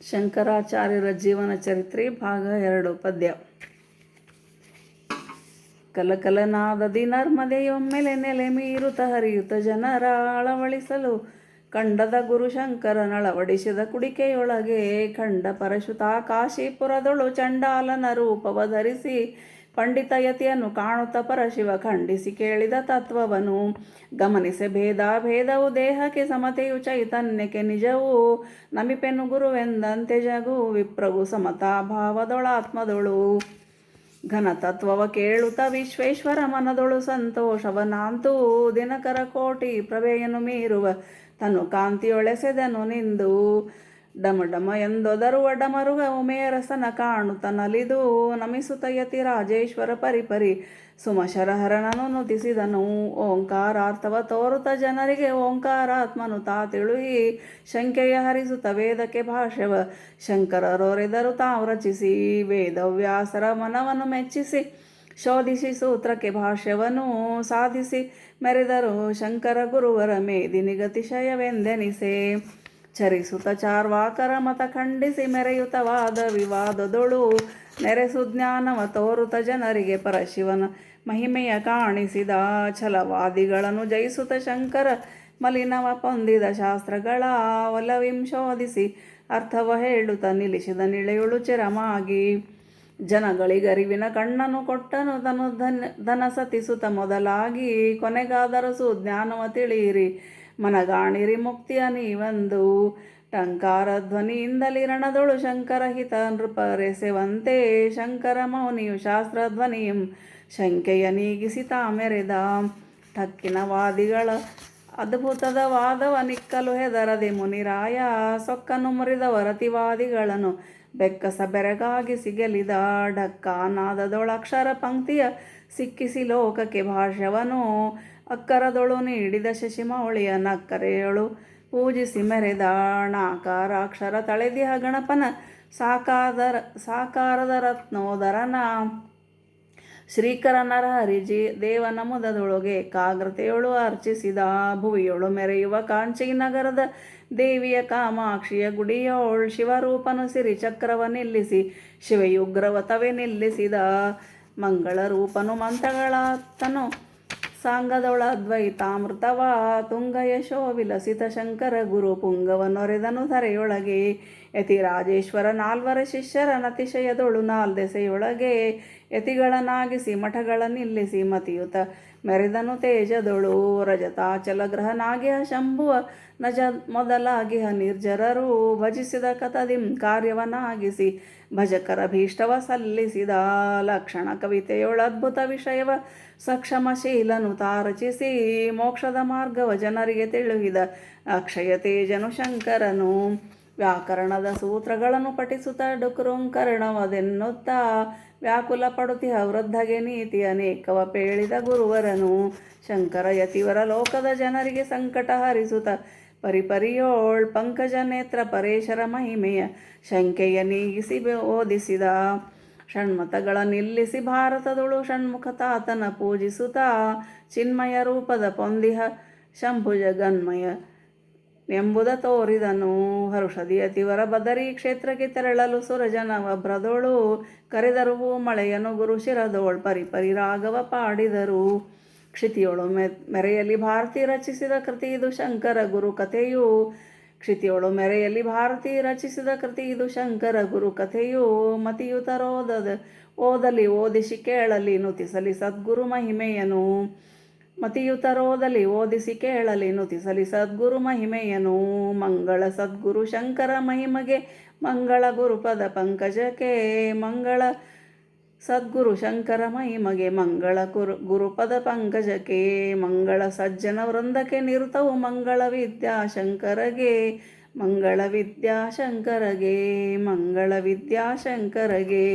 ಶಂಕರಾಚಾರ್ಯರ ಜೀವನ ಚರಿತ್ರೆ ಭಾಗ 2 ಪದ್ಯ. ಕಲಕಲನಾದದಿ ನರ್ಮದೆಯೊಮ್ಮೆಲೆ ನೆಲೆ ಮೀರುತ ಹರಿಯುತ ಜನರ ಅಳವಡಿಸಲು ಕಂಡದ ಗುರುಶಂಕರನಳವಡಿಸಿದ ಕುಡಿಕೆಯೊಳಗೆ ಖಂಡ ಪರಶುತ ಕಾಶೀಪುರದೊಳು ಚಂಡಾಲನ ರೂಪವ ಧರಿಸಿ ಪಂಡಿತಯತಿಯನ್ನು ಕಾಣುತ್ತ ಪರಶಿವ ಖಂಡಿಸಿ ಕೇಳಿದ ತತ್ವವನು ಗಮನಿಸೆ. ಭೇದವು ದೇಹಕ್ಕೆ ಸಮತೆಯು ಚೈತನ್ಯಕ್ಕೆ ನಿಜವು ನಮಿಪೆನು ಗುರುವೆಂದಂತೆ ಜಗು ವಿಪ್ರಭು ಸಮತಾ ಭಾವದೊಳಾತ್ಮದೊಳು ಘನತತ್ವವ ಕೇಳುತ್ತ ವಿಶ್ವೇಶ್ವರ ಮನದೊಳು ಸಂತೋಷವನಾಂತೂ ದಿನಕರ ಕೋಟಿ ಪ್ರಭೆಯನ್ನು ಮೀರುವ ತನು ಕಾಂತಿಯೊಳೆಸೆದನು ನಿಂದು ಡಮಡಮ ಎಂದೊದರುವ ಡಮರುಗ ಉಮೇರಸನ ಕಾಣುತ್ತ ನಲಿದು ನಮಿಸುತ್ತ ಯತಿ ರಾಜೇಶ್ವರ ಪರಿಪರಿ ಸುಮಶರಹರನನು ನುತಿಸಿದನು. ಓಂಕಾರಾರ್ಥವ ತೋರುತ ಜನರಿಗೆ ಓಂಕಾರಾತ್ಮನು ತಾ ತಿಳುಹಿ ಶಂಕೆಯ ಹರಿಸುತ್ತ ವೇದಕ್ಕೆ ಭಾಷ್ಯವ ಶಂಕರರೊರೆದರು ತಾವು ರಚಿಸಿ ವೇದವ್ಯಾಸರ ಮನವನ್ನು ಮೆಚ್ಚಿಸಿ ಶೋಧಿಸಿ ಸೂತ್ರಕ್ಕೆ ಭಾಷ್ಯವನ್ನು ಸಾಧಿಸಿ ಮೆರೆದರು ಶಂಕರ ಗುರುವರ ಮೇದಿನಿಗತಿಶಯವೆಂದೆನಿಸೆ. ಚರಿಸುತ್ತ ಚಾರ್ವಾಕರ ಮತ ಖಂಡಿಸಿ ಮೆರೆಯುತ ವಾದ ವಿವಾದದೊಳು ನೆರೆಸು ಜ್ಞಾನವ ತೋರುತ ಜನರಿಗೆ ಪರಶಿವನ ಮಹಿಮೆಯ ಕಾಣಿಸಿದ ಛಲವಾದಿಗಳನ್ನು ಜಯಿಸುತ್ತ ಶಂಕರ ಮಲಿನವ ಪೊಂದಿದ ಶಾಸ್ತ್ರಗಳ ಒಲವಿಂಶೋಧಿಸಿ ಅರ್ಥವ ಹೇಳುತ್ತ ನಿಲ್ಲಿಸಿದ ನಿಳೆಯುಳು ಚಿರಮಾಗಿ ಜನಗಳಿಗರಿವಿನ ಕಣ್ಣನು ಕೊಟ್ಟನು ತನು ಧನ ಸತಿಸುತ್ತ ಮೊದಲಾಗಿ ಕೊನೆಗಾದರಸು ಜ್ಞಾನವ ತಿಳಿಯಿರಿ ಮನಗಾಣಿರಿ ಮುಕ್ತಿಯ ನೀವಂದು ಟಂಕಾರ ಧ್ವನಿಯಿಂದಲಿ ರಣದೊಳು ಶಂಕರ ಹಿತ ನೃಪರೆಸೆವಂತೆ ಶಂಕರ ಮೌನಿಯು ಶಾಸ್ತ್ರಧ್ವನಿಯಂ ಶಂಕೆಯ ನೀಗಿಸಿ ತಾಮೆರೆದ ಠಕ್ಕಿನ ವಾದಿಗಳ ಅದ್ಭುತದ ವಾದವ ನಿಕ್ಕಲು ಹೆದರದೆ ಮುನಿರಾಯ ಸೊಕ್ಕನು ಮುರಿದವ ರತಿವಾದಿಗಳನ್ನು ಬೆಕ್ಕಸ ಬೆರಗಾಗಿಸಿ ಗೆಲಿದ ಢಕ್ಕಾನಾದದೊಳಕ್ಷರ ಪಂಕ್ತಿಯ ಸಿಕ್ಕಿಸಿ ಲೋಕಕ್ಕೆ ಭಾಷ್ಯವನು ಅಕ್ಕರದೊಳು ನೀಡಿದ ಶಶಿಮೌಳಿಯ ನಕ್ಕರೆಯಳು ಪೂಜಿಸಿ ಮೆರೆದ ಣಾಕಾರಾಕ್ಷರ ತಳೆದಿಹ ಗಣಪನ ಸಾಕಾರದ ರತ್ನೋದರನ ಶ್ರೀಕರ ನರಹರಿ ದೇವನ ಮುದದೊಳಗೆ ಏಕಾಗ್ರತೆಯೊಳು ಅರ್ಚಿಸಿದ ಭುವಿಯೊಳು ಮೆರೆಯುವ ಕಾಂಚಿ ನಗರದ ದೇವಿಯ ಕಾಮಾಕ್ಷಿಯ ಗುಡಿಯೋಳ್ ಶಿವರೂಪನು ಸಿರಿ ಚಕ್ರವ ನಿಲ್ಲಿಸಿ ಶಿವಯುಗ್ರವತವೆ ನಿಲ್ಲಿಸಿದ ಮಂಗಳ ರೂಪನು ಮಂತ್ರಗಳಾತನು ಸಾಂಗದೊಳ ಅದ್ವೈತಾಮೃತವ ತುಂಗ ಯಶೋ ವಿಲಸಿತ ಶಂಕರ ಗುರು ಪುಂಗವನೊರೆದನು ಧರೆಯೊಳಗೆ ಯತಿರಾಜೇಶ್ವರ ನಾಲ್ವರ ಶಿಷ್ಯರ ನತಿಶಯದೊಳು ನಾಲ್ದೆಸೆಯೊಳಗೆ ಯತಿಗಳನ್ನಾಗಿಸಿ ಮಠಗಳ ನಿಲ್ಲಿಸಿ ಮತಿಯುತ ಮೆರೆದನು ತೇಜದೊಳು ರಜತಾಚಲಗ್ರಹನಾಗಿಹ ಶಂಭುವ ನಜ ಮೊದಲಾಗಿಹ ನಿರ್ಜರರು ಭಜಿಸಿದ ಕಥದಿಂ ಕಾರ್ಯವನ್ನಾಗಿಸಿ ಭಜಕರ ಭೀಷ್ಟವ ಸಲ್ಲಿಸಿದ ಲಕ್ಷಣ ಕವಿತೆಯೊಳದ್ಭುತ ವಿಷಯವ ಸಕ್ಷಮಶೀಲನು ತಾರಚಿಸಿ ಮೋಕ್ಷದ ಮಾರ್ಗವ ಜನರಿಗೆ ತಿಳಿಹಿದ ಅಕ್ಷಯ ತೇಜನು ಶಂಕರನು ವ್ಯಾಕರಣದ ಸೂತ್ರಗಳನ್ನು ಪಠಿಸುತ್ತ ಡುಕೃಂಕರಣವದೆನ್ನುತ್ತಾ ವ್ಯಾಕುಲ ಪಡುತಿಹ ವೃದ್ಧಗೆ ನೀತಿ ಅನೇಕವ ಪೇಳಿದ ಗುರುವರನು ಶಂಕರ ಯತಿವರ ಲೋಕದ ಜನರಿಗೆ ಸಂಕಟ ಹರಿಸುತ್ತ ಪರಿಪರಿಯೋಳ್ ಪಂಕಜ ನೇತ್ರ ಪರೇಶರ ಮಹಿಮೆಯ ಶಂಕೆಯ ನೀಗಿಸಿ ಓದಿಸಿದ ಷಣ್ಮತಗಳ ನಿಲ್ಲಿಸಿ ಭಾರತದೊಳು ಷಣ್ಮುಖತಾತನ ಪೂಜಿಸುತ್ತ ಚಿನ್ಮಯ ರೂಪದ ಪೊಂದಿಹ ಶಂಭುಜಗನ್ಮಯ ಎಂಬುದ ತೋರಿದನು. ಹರುಷದಿಯತಿವರ ಬದರಿ ಕ್ಷೇತ್ರಕ್ಕೆ ತೆರಳಲು ಸುರಜನವ ಭ್ರದೊಳು ಕರೆದರು ಮಳೆಯನು ಗುರು ಶಿರದೋಳ್ ಪರಿಪರಿ ರಾಗವ ಪಾಡಿದರು. ಕ್ಷಿತಿಯೊಳು ಮೆರೆಯಲಿ ಭಾರತಿ ರಚಿಸಿದ ಕೃತಿ ಇದು ಶಂಕರ ಗುರು ಕಥೆಯು ಕ್ಷಿತಿಯೊಳು ಮೆರೆಯಲಿ ಭಾರತಿ ರಚಿಸಿದ ಕೃತಿ ಇದು ಶಂಕರ ಗುರು ಕಥೆಯು ಮತಿಯುತರೋದದ ಓದಲಿ ಓದಿಸಿ ಕೇಳಲಿ ನುತಿಸಲಿ ಸದ್ಗುರು ಮಹಿಮೆಯನು ಮತಿಯುತರೋದಲಿ ಓದಿಸಿ ಕೇಳಲಿ ನುತಿಸಲಿ ಸದ್ಗುರು ಮಹಿಮೆಯನು ಮಂಗಳ ಸದ್ಗುರು ಶಂಕರ ಮಹಿಮಗೆ ಮಂಗಳ ಗುರುಪದ ಪಂಕಜಕ್ಕೆ ಮಂಗಳ ಸದ್ಗುರು ಶಂಕರ ಮಹಿಮಗೆ ಮಂಗಳ ಗುರುಪದ ಪಂಕಜಕ್ಕೆ ಮಂಗಳ ಸಜ್ಜನ ವೃಂದಕ್ಕೆ ನಿರುತವು ಮಂಗಳ ವಿದ್ಯಾಶಂಕರಗೆ ಮಂಗಳ ವಿದ್ಯಾಶಂಕರಗೆ ಮಂಗಳ ವಿದ್ಯಾಶಂಕರಗೆ.